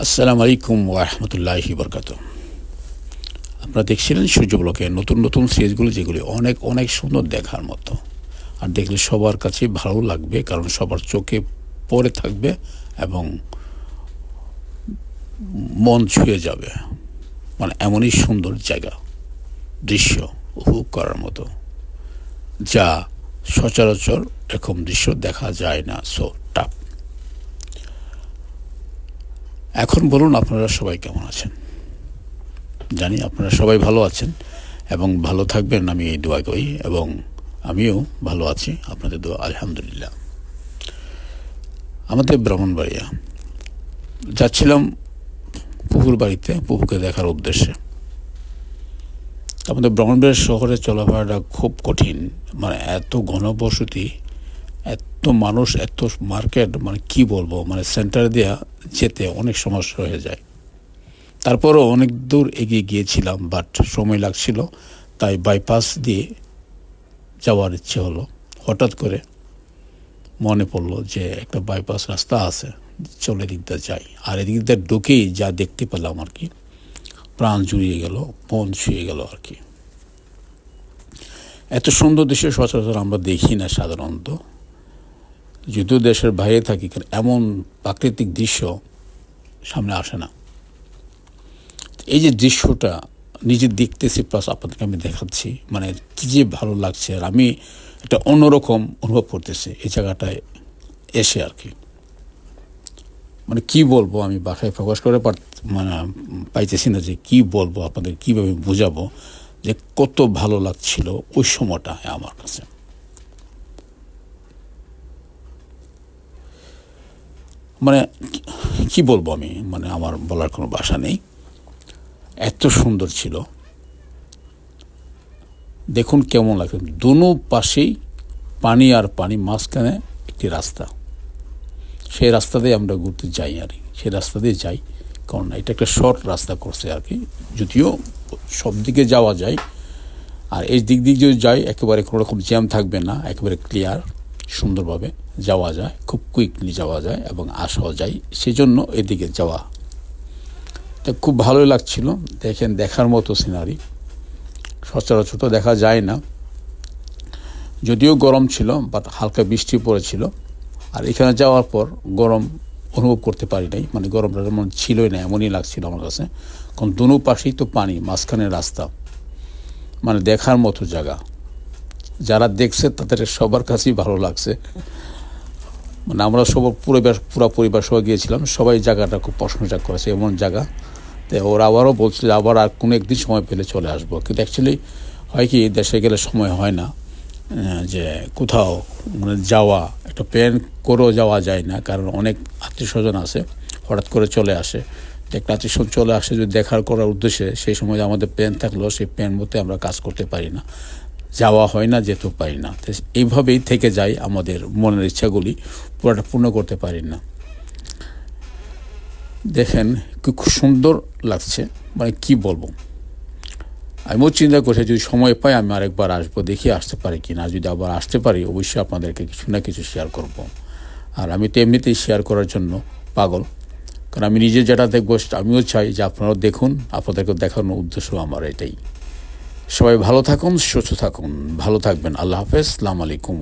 আসসালামু আলাইকুম ওয়া রাহমাতুল্লাহি ওয়া বারাকাতুহু। আপনারা দেখছিলেন সূর্য ব্লকের নতুন নতুন সিরিজগুলো, যেগুলি অনেক অনেক সুন্দর দেখার মতো, আর দেখলে সবার কাছে ভালো লাগবে, কারণ সবার চোখে পড়ে থাকবে এবং মন ছুঁয়ে যাবে। মানে এমনই সুন্দর জায়গা, দৃশ্য উপভোগ করার মতো, যা সচরাচর এরকম দৃশ্য দেখা যায় না। সো টাপ। এখন বলুন, আপনারা সবাই কেমন আছেন? জানি আপনারা সবাই ভালো আছেন এবং ভালো থাকবেন, আমি এই দোয়া করি, এবং আমিও ভালো আছি আপনাদের দোয়া, আলহামদুলিল্লাহ। আমাদের ব্রাহ্মণবাড়িয়া যাচ্ছিলাম পুকুর বাড়িতে, পুকুরকে দেখার উদ্দেশ্যে। আমাদের ব্রাহ্মণবাড়িয়া শহরে চলাফেরাটা খুব কঠিন, মানে এত ঘনবসতি, এত মানুষ, এত মার্কেট, মানে কি বলবো, মানে সেন্টার দেওয়া যেতে অনেক সমস্যা হয়ে যায়। তারপরও অনেক দূর এগিয়ে গিয়েছিলাম, বাট সময় লাগছিল, তাই বাইপাস দিয়ে যাওয়ার ইচ্ছে হলো। হঠাৎ করে মনে পড়লো যে একটা বাইপাস রাস্তা আছে, চলে এদিকটা যাই। আর এদিকটা ঢুকেই যা দেখতে পেলাম আর কি, প্রাণ জুড়িয়ে গেল, মন ছুঁয়ে গেল আর কি। এত সুন্দর দৃশ্য সচরাচর আমরা দেখি না সাধারণত, যদিও দেশের বাইরে থাকি, এমন প্রাকৃতিক দৃশ্য সামনে আসে না। এই যে দৃশ্যটা নিজে দেখতেছি, প্লাস আপনাদেরকে আমি দেখাচ্ছি, মানে কী যে ভালো লাগছে। আর আমি একটা অন্যরকম অনুভব করতেছি এই জায়গাটায় এসে আর কি। মানে কি বলবো, আমি বাসায় প্রকাশ করে পাইতেছি না যে কি বলবো, আপনাদের কীভাবে বোঝাবো যে কত ভালো লাগছিল ওই সময়টা আমার কাছে। মানে কি বলবো আমি, মানে আমার বলার কোনো ভাষা নেই, এত সুন্দর ছিল। দেখুন কেমন লাগে, দুনো পাশেই পানি আর পানি, মাঝখানে একটি রাস্তা। সেই রাস্তা দিয়ে আমরা ঘুরতে যাই আর কি, সেই রাস্তা দিয়ে যাই, কারণ এটা একটা শর্ট রাস্তা করছে আর কি, যদিও সব দিকে যাওয়া যায়। আর এই দিক যদি যাই, একেবারে কোনো রকম জ্যাম থাকবে না, একেবারে ক্লিয়ার, সুন্দরভাবে যাওয়া যায়, খুব কুইকলি যাওয়া যায় এবং আসাও যায়, সেই জন্য এদিকে যাওয়া। তা খুব ভালোই লাগছিল। দেখেন, দেখার মতো সিনারি, সচরাচর তো দেখা যায় না। যদিও গরম ছিল, বাট হালকা বৃষ্টি পড়েছিল। আর এখানে যাওয়ার পর গরম অনুভব করতে পারি নাই, মানে গরমটা যেমন ছিলই না, এমনই লাগছিল আমার কাছে। কারণ দুনো পাশেই তো পানি, মাঝখানে রাস্তা, মানে দেখার মতো জায়গা। যারা দেখছে তাদের সবার কাছেই ভালো লাগছে। মানে আমরা পুরো পরিবার সবাই গিয়েছিলাম, সবাই জায়গাটা খুব প্রশংসা করেছে, এমন জায়গা। তো ওরা আবারও বলছিল আবার আর কোনো একদিন সময় পেলে চলে আসবো। কিন্তু অ্যাকচুয়ালি হয় কি, দেশে গেলে সময় হয় না যে কোথাও মানে যাওয়া, একটা প্ল্যান করেও যাওয়া যায় না, কারণ অনেক আত্মীয় স্বজন আছে, হঠাৎ করে চলে আসে। একটা আত্মীয় স্বজন চলে আসে যদি দেখার করার উদ্দেশ্যে, সেই সময় আমাদের প্ল্যান থাকলেও সেই প্ল্যান মধ্যে আমরা কাজ করতে পারি না, যাওয়া হয় না, যেতেও পারি না। তো এইভাবেই থেকে যায়, আমাদের মনের ইচ্ছাগুলি পুরোটা পূর্ণ করতে পারি না। দেখেন খুব সুন্দর লাগছে, মানে কি বলবো। আমিও চিন্তা করছি যদি সময় পাই আমি আরেকবার আসবো, দেখি আসতে পারি কি না। যদি আবার আসতে পারি, অবশ্যই আপনাদেরকে কিছু না কিছু শেয়ার করব। আর আমি তো এমনিতেই শেয়ার করার জন্য পাগল, কারণ আমি নিজে যেটা দেখবো আমিও চাই যে আপনারাও দেখুন, আপনাদেরকে দেখানোর উদ্দেশ্য আমার এটাই। সবাই ভালো থাকুন, সুস্থ থাকুন, ভালো থাকবেন। আল্লাহ হাফেজ, আসসালামু আলাইকুম।